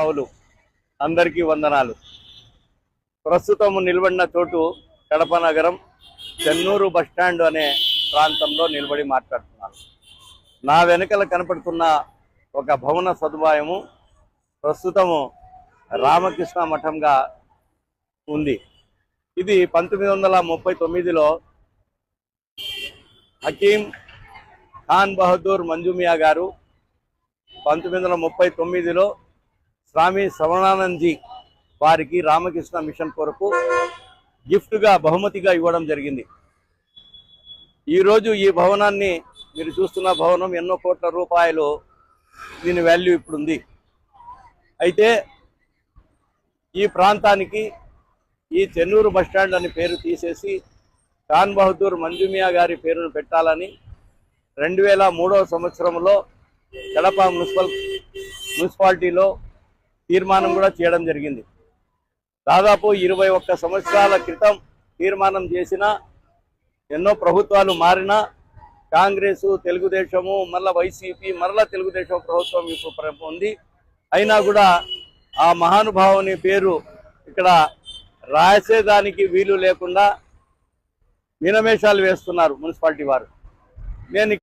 మహానుభావులు అందరికీ వందనాలు. ప్రస్తుతం నిలబడిన చోటు కడప నగరం చెన్నూరు బస్టాండ్ అనే ప్రాంతంలో నిలబడి మాట్లాడుతున్నాను. నా వెనకల కనపడుతున్న ఒక భవన సదుపాయము ప్రస్తుతము రామకృష్ణ మఠంగా ఉంది. ఇది 1939లో హకీం ఖాన్ బహదూర్ మంజుమియా గారు 1939లో స్వామి శ్రవణానందజీ వారికి రామకృష్ణ మిషన్ కొరకు గిఫ్ట్గా బహుమతిగా ఇవ్వడం జరిగింది. ఈరోజు ఈ భవనాన్ని మీరు చూస్తున్న భవనం ఎన్నో కోట్ల రూపాయలు దీని వాల్యూ ఇప్పుడుంది. అయితే ఈ ప్రాంతానికి ఈ చెన్నూరు బస్టాండ్ అని పేరు తీసేసి ఖాన్ బహదూర్ మంజుమియా గారి పేరును పెట్టాలని 2003వ సంవత్సరంలో కడప మున్సిపాలిటీలో తీర్మానం కూడా చేయడం జరిగింది. దాదాపు 21 సంవత్సరాల క్రితం తీర్మానం చేసిన ఎన్నో ప్రభుత్వాలు మారినా కాంగ్రెసు, తెలుగుదేశము, మళ్ళా వైసీపీ, మరలా తెలుగుదేశం ప్రభుత్వం ఇప్పుడు ఉంది. అయినా కూడా ఆ మహానుభావుని పేరు ఇక్కడ రాసేదానికి వీలు లేకుండా మీనమేషాలు వేస్తున్నారు మున్సిపాలిటీ వారు. నేను